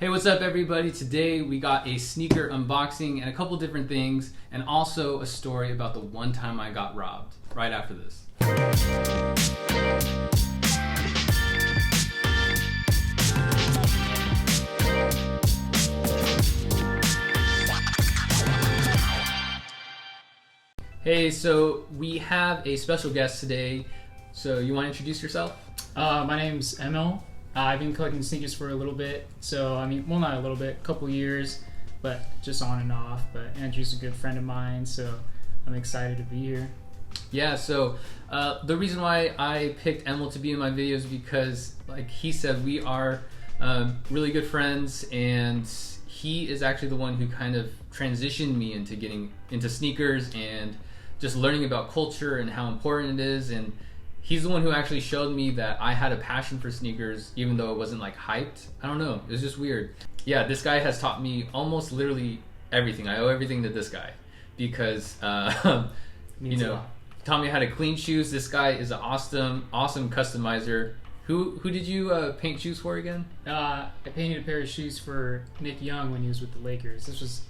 Hey, what's up everybody? Today we got a sneaker unboxing and a couple different things, and also a story about the one time I got robbed, right after this. Hey, so we have a special guest today. So you want to introduce yourself? My name's Emil. I've been collecting sneakers for a little bit. So, well, not a little bit, a couple years, but just on and off. But Andrew's a good friend of mine, so I'm excited to be here. Yeah, so the reason why I picked Emil to be in my videos is because, like he said, we are really good friends, and he is actually the one who kind of transitioned me into getting into sneakers and just learning about culture and how important it is. And he's the one who actually showed me that I had a passion for sneakers, even though it wasn't like hyped. I don't know, it was just weird. Yeah, this guy has taught me almost literally everything. I owe everything to this guy because you know, taught me how to clean shoes. This guy is an awesome customizer. Who did you paint shoes for again? I painted a pair of shoes for Nick Young when he was with the Lakers. This was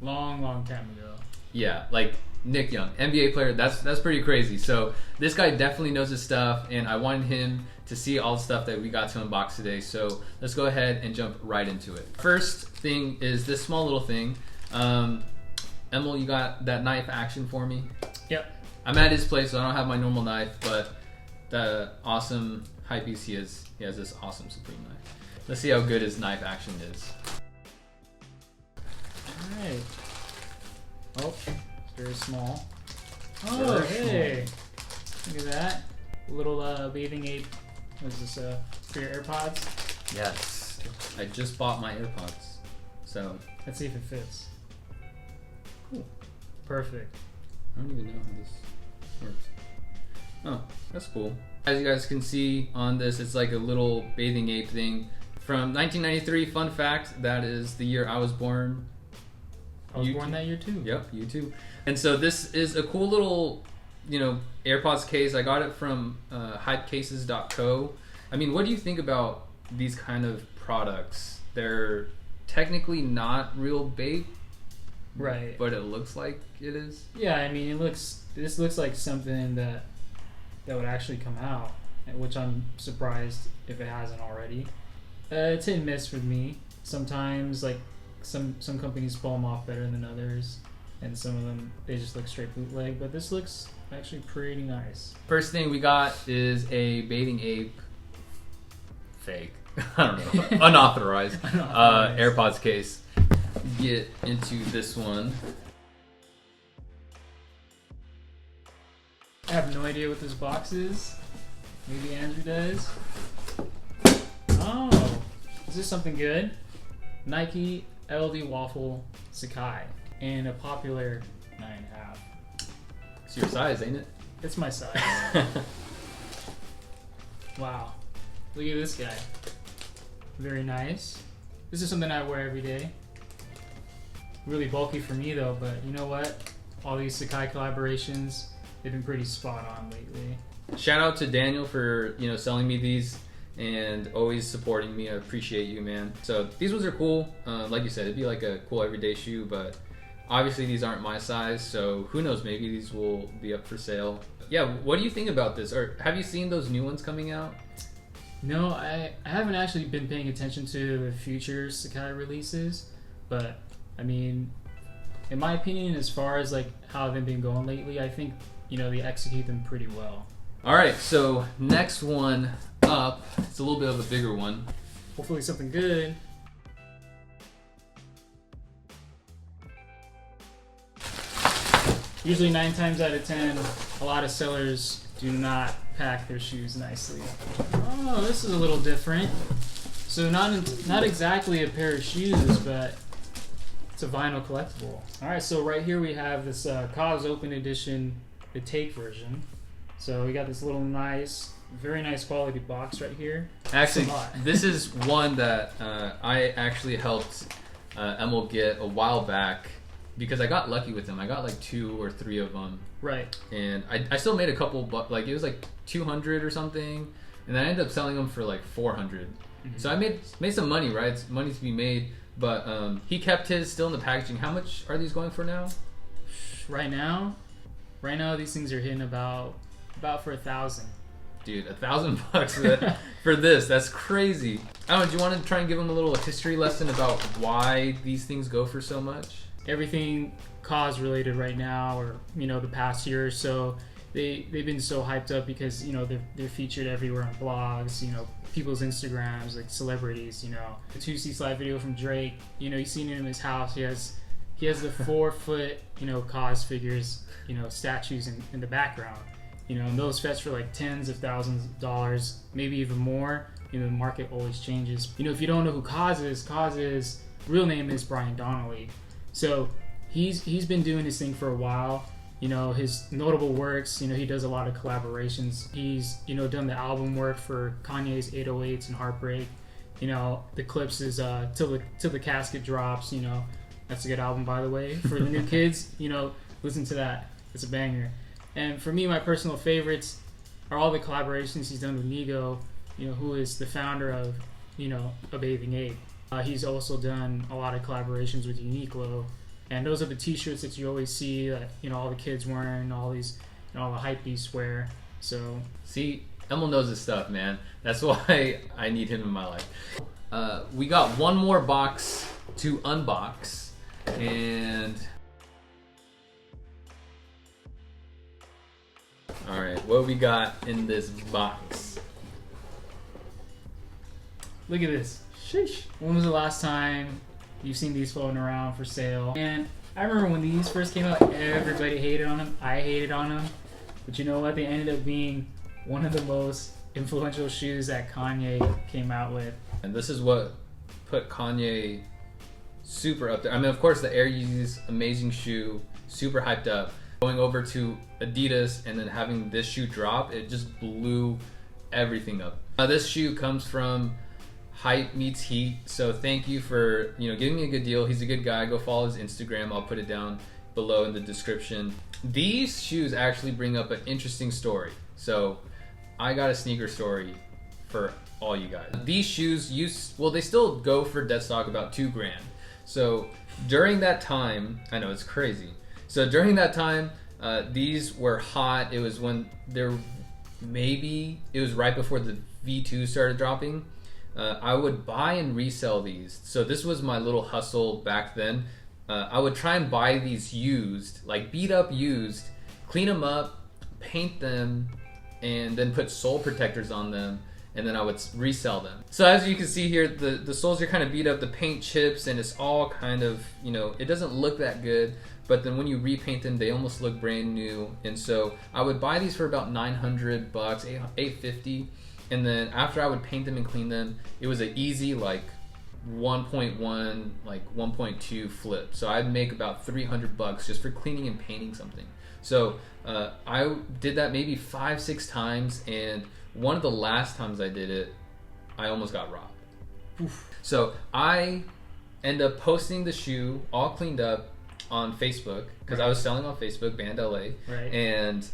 long time ago. Yeah, like Nick Young, NBA player. That's pretty crazy. So this guy definitely knows his stuff, and I wanted him to see all the stuff that we got to unbox today. So let's go ahead and jump right into it. First thing is this small little thing. Emil, you got that knife action for me? Yep. I'm at his place, so I don't have my normal knife, but the awesome Hypebeast he has this awesome Supreme knife. Let's see how good his knife action is. Alright. Oh, it's very small. Oh, hey! Look at that. Little bathing ape. What is this, for your AirPods? Yes. I just bought my AirPods. So Let's see if it fits. Cool. Perfect. I don't even know how this works. Oh, that's cool. As you guys can see on this, it's like a little bathing ape thing. From 1993, fun fact, that is the year I was born. I was born that year too. Yep, you too. And so this is a cool little, AirPods case. I got it from hypecases.co. I mean, what do you think about these kind of products? They're technically not real bait, right? But it looks like it is. Yeah, I mean, this looks like something that would actually come out, which I'm surprised if it hasn't already. It's hit and miss for me. Sometimes, like some companies pull them off better than others, and some of them they just look straight bootleg. But this looks actually pretty nice. First thing we got is a bathing ape fake. I don't know, unauthorized AirPods case. Get into this one. I have no idea what this box is. Maybe Andrew does. Oh, is this something good? Nike LD Waffle Sakai in a popular 9.5. It's your size, ain't it? It's my size. Wow, look at this guy. Very nice. This is something I wear every day. Really bulky for me though, but you know what? All these Sakai collaborations, they've been pretty spot on lately. Shout out to Daniel for selling me these and always supporting me. I appreciate you, man. So these ones are cool. Like you said, it'd be like a cool everyday shoe, but obviously these aren't my size, so who knows, maybe these will be up for sale. Yeah, what do you think about this? Or have you seen those new ones coming out? No, I haven't actually been paying attention to the future Sakai releases, but I mean, in my opinion, as far as like how they've been going lately, I think they execute them pretty well. All right, so next one up, it's a little bit of a bigger one. Hopefully something good. Usually 9 times out of 10, a lot of sellers do not pack their shoes nicely. Oh, this is a little different. So not exactly a pair of shoes, but it's a vinyl collectible. All right, so right here we have this Cause Open Edition, the Take version. So we got this little very nice quality box right here. Actually, this is one that I actually helped Emil get a while back because I got lucky with them. I got like 2 or 3 of them. Right. And I still made a couple, but like it was like 200 or something, and then I ended up selling them for like 400. So I made some money, right? It's money to be made, but he kept his still in the packaging. How much are these going for now? Right now these things are hitting about for $1,000. Dude, $1,000 for this. That's crazy. I don't know, do you want to try and give them a little history lesson about why these things go for so much? Everything cause related right now, or the past year or so, they've been so hyped up because they're featured everywhere on blogs, people's Instagrams, like celebrities. The 2C Slide video from Drake, you've seen it in his house. He has the 4-foot cause figures, statues in the background. And those fetch for like tens of thousands of dollars, maybe even more. The market always changes. If you don't know who Cause's real name is Brian Donnelly. So he's been doing this thing for a while. His notable works, he does a lot of collaborations. He's, done the album work for Kanye's 808s and Heartbreak. The clips is Till the Casket Drops. That's a good album, by the way. For the new kids, listen to that. It's a banger. And for me, my personal favorites are all the collaborations he's done with Nigo, who is the founder of, A Bathing Ape. He's also done a lot of collaborations with Uniqlo. And those are the t-shirts that you always see that, all the kids wearing, all these, all the Hypebeasts wear. So, see, Emil knows his stuff, man. That's why I need him in my life. We got one more box to unbox. And all right, what we got in this box? Look at this. Sheesh. When was the last time you've seen these floating around for sale? And I remember when these first came out, everybody hated on them. I hated on them. But you know what? They ended up being one of the most influential shoes that Kanye came out with. And this is what put Kanye super up there. I mean, of course, the Air Yeezys, amazing shoe, super hyped up. Going over to Adidas and then having this shoe drop, it just blew everything up. This shoe comes from Hype Meets Heat, so thank you for giving me a good deal. He's a good guy. Go follow his Instagram. I'll put it down below in the description. These shoes actually bring up an interesting story. So I got a sneaker story for all you guys. These shoes they still go for dead stock about $2,000. So during that time, I know it's crazy. So during that time, these were hot. It was when it was right before the V2 started dropping. I would buy and resell these. So this was my little hustle back then. I would try and buy these used, like beat up used, clean them up, paint them, and then put sole protectors on them, and then I would resell them. So as you can see here, the soles are kind of beat up, the paint chips, and it's all kind of, it doesn't look that good. But then when you repaint them, they almost look brand new. And so I would buy these for about $900, $850. And then after I would paint them and clean them, it was an easy like 1.1, like 1.2 flip. So I'd make about $300 just for cleaning and painting something. So I did that maybe 5-6 times. And one of the last times I did it, I almost got robbed. Oof. So I end up posting the shoe all cleaned up on Facebook because I was selling on Facebook, Band LA, right. And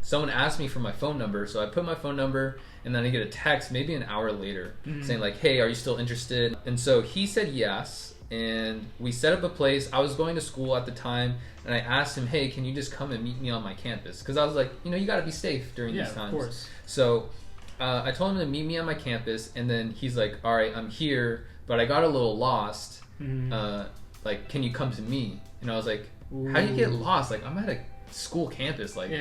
someone asked me for my phone number, so I put my phone number, and then I get a text maybe an hour later saying like, "Hey, are you still interested?" And so he said yes, and we set up a place. I was going to school at the time, and I asked him, "Hey, can you just come and meet me on my campus?" Because I was like, you got to be safe during these times. Of course. So I told him to meet me on my campus, and then he's like, "All right, I'm here, but I got a little lost. Like, can you come to me?" And I was like, "How do you get lost? Like, I'm at a school campus. Like,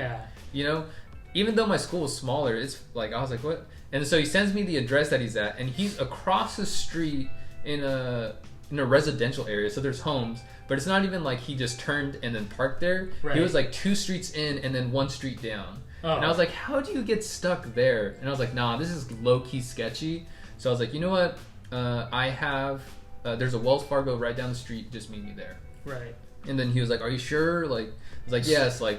even though my school was smaller, it's like I was like, what?" And so he sends me the address that he's at, and he's across the street in a residential area. So there's homes, but it's not even like he just turned and then parked there. Right. He was like 2 streets in and then 1 street down. Oh. And I was like, "How do you get stuck there?" And I was like, "Nah, this is low key sketchy." So I was like, "You know what? I have." There's a Wells Fargo right down the street. Just meet me there. Right. And then he was like, "Are you sure?" Like, I was like, "Yes." Like,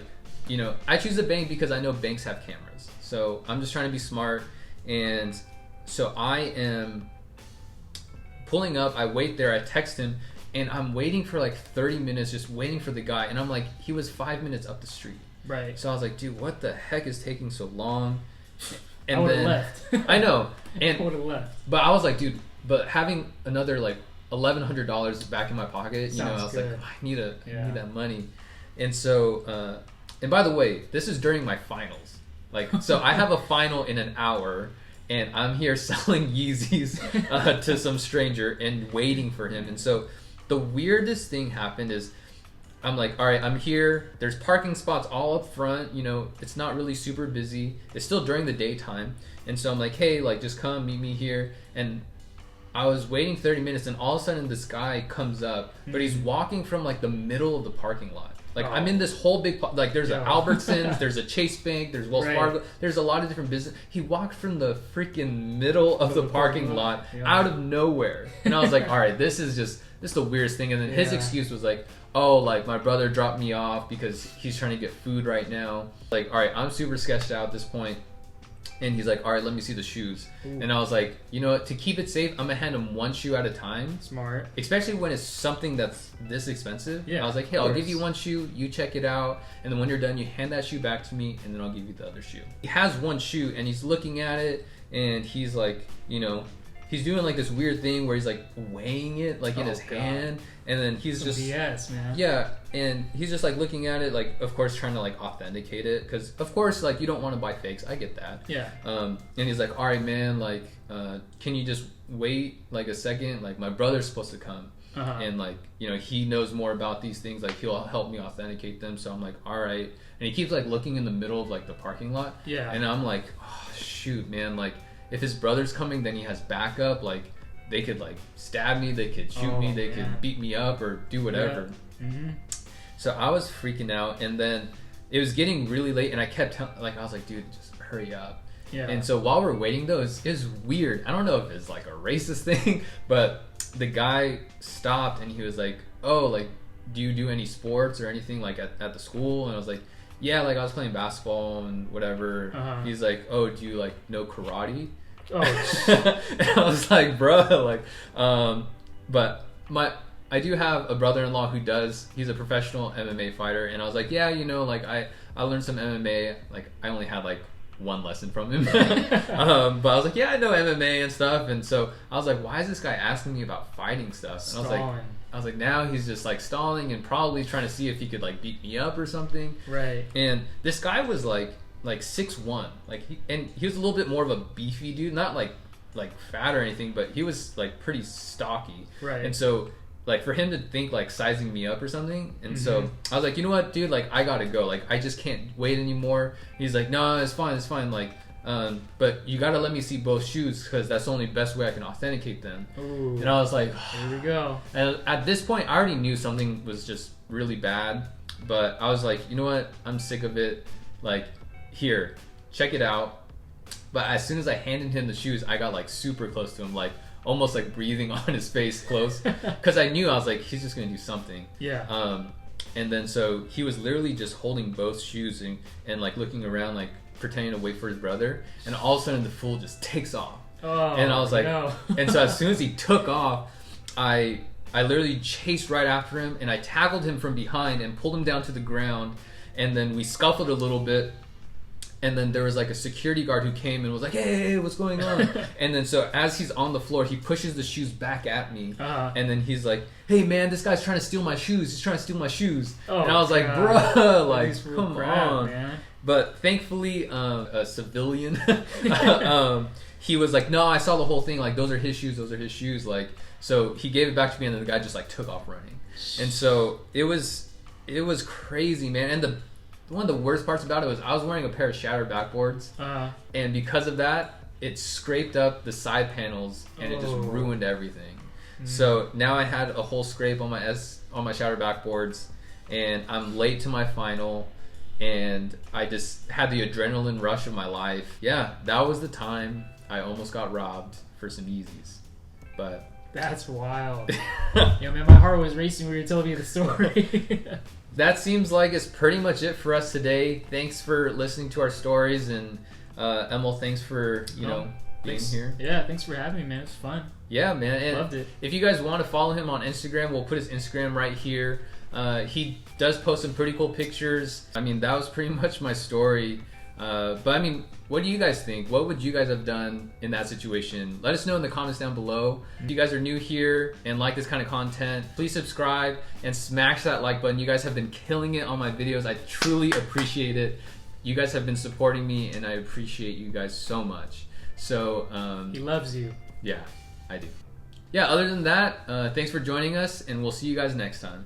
I choose a bank because I know banks have cameras. So I'm just trying to be smart. And so I am pulling up. I wait there. I text him, and I'm waiting for like 30 minutes, just waiting for the guy. And I'm like, he was 5 minutes up the street. Right. So I was like, "Dude, what the heck is taking so long?" And I then left. I know. And would have left. But I was like, dude, but having another like $1,100 back in my pocket, you know, I was good. like, I need that money. And so, and by the way, this is during my finals. Like, so I have a final in an hour, and I'm here selling Yeezys to some stranger and waiting for him. And so the weirdest thing happened is I'm like, all right, I'm here. There's parking spots all up front. You know, it's not really super busy. It's still during the daytime. And so I'm like, hey, like, just come meet me here. And I was waiting 30 minutes, and all of a sudden this guy comes up, but he's walking from like the middle of the parking lot. Like, I'm in this whole big, like, there's an Albertsons, there's a Chase Bank, there's Wells Fargo, there's a lot of different business. He walked from the freaking middle of the parking lot out of nowhere. And I was like, all right, this is the weirdest thing. And then his excuse was like, oh, like, my brother dropped me off because he's trying to get food right now. Like, all right, I'm super sketched out at this point. And he's like, all right, let me see the shoes. Ooh. And I was like, you know what? To keep it safe, I'm going to hand him one shoe at a time. Smart. Especially when it's something that's this expensive. Yeah, I was like, hey, I'll give you one shoe. You check it out. And then when you're done, you hand that shoe back to me. And then I'll give you the other shoe. He has one shoe, and he's looking at it. And he's like, you know, he's doing like this weird thing where he's like weighing it like in his hand. And then he's some just BS, man. Yeah, and he's just like looking at it, like, of course trying to like authenticate it, because of course, like, you don't want to buy fakes. I get that. Yeah. And he's like, all right, man, like, can you just wait like a second? Like, my brother's supposed to come, and like, you know, he knows more about these things. Like, he'll help me authenticate them. So I'm like, all right. And he keeps like looking in the middle of like the parking lot. Yeah. And I'm like, oh shoot, man. Like, if his brother's coming, then he has backup. Like, they could like stab me, they could shoot me, they could beat me up or do whatever. So I was freaking out, and then it was getting really late, and I kept like, I was like, dude, just hurry up. Yeah. And so while we're waiting though, it was weird. I don't know if it's like a racist thing, but the guy stopped and he was like, oh, like, do you do any sports or anything like at the school? And I was like, yeah, like, I was playing basketball and whatever. He's like, oh, do you like know karate? Oh, and I was like, bro, like, but I do have a brother-in-law who he's a professional MMA fighter, and I was like, yeah, you know, like, I learned some MMA. Like, I only had like one lesson from him. But I was like, yeah, I know MMA and stuff. And so I was like, why is this guy asking me about fighting stuff? And I was like, now he's just like stalling and probably trying to see if he could like beat me up or something. Right. And this guy was like 6'1", like, he was a little bit more of a beefy dude, not like fat or anything, but he was like pretty stocky. Right. And so, like, for him to think like sizing me up or something, and so I was like, you know what, dude, like, I gotta go, like, I just can't wait anymore. He's like, no, it's fine, like, but you gotta let me see both shoes, because that's the only best way I can authenticate them. Ooh. And I was like, here we go. And at this point, I already knew something was just really bad, but I was like, you know what, I'm sick of it. Like, here, check it out. But as soon as I handed him the shoes, I got like super close to him, like almost like breathing on his face close, because I knew, I was like, he's just gonna do something. Yeah. And then so he was literally just holding both shoes and like looking around, like pretending to wait for his brother, and all of a sudden the fool just takes off. Oh, and I was like, no. And so as soon as he took off, I literally chased right after him, and I tackled him from behind and pulled him down to the ground, and then we scuffled a little bit. And then there was like a security guard who came and was like, hey, what's going on? And then so as he's on the floor, he pushes the shoes back at me. And then he's like, hey, man, this guy's trying to steal my shoes. He's trying to steal my shoes. And I was like, bro, like, come on. Man. But thankfully, a civilian, he was like, no, I saw the whole thing. Like, those are his shoes. Like, so he gave it back to me, and then the guy just like took off running. And so it was crazy, man. And one of the worst parts about it was I was wearing a pair of shattered backboards, and because of that, it scraped up the side panels, and it just ruined everything. So now I had a whole scrape on my shattered backboards, and I'm late to my final, and I just had the adrenaline rush of my life. Yeah, that was the time I almost got robbed for some Yeezys. But that's wild. Yo, man, my heart was racing when you were telling me the story. That seems like it's pretty much it for us today. Thanks for listening to our stories, and Emil, thanks for being here. Yeah, thanks for having me, man. It was fun. Yeah, man. And loved it. If you guys want to follow him on Instagram, we'll put his Instagram right here. He does post some pretty cool pictures. I mean, that was pretty much my story But I mean, what do you guys think? What would you guys have done in that situation? Let us know in the comments down below. If you guys are new here and like this kind of content, please subscribe and smash that like button. You guys have been killing it on my videos. I truly appreciate it. You guys have been supporting me, and I appreciate you guys so much. So he loves you. Yeah, I do. Yeah, other than that, thanks for joining us, and we'll see you guys next time.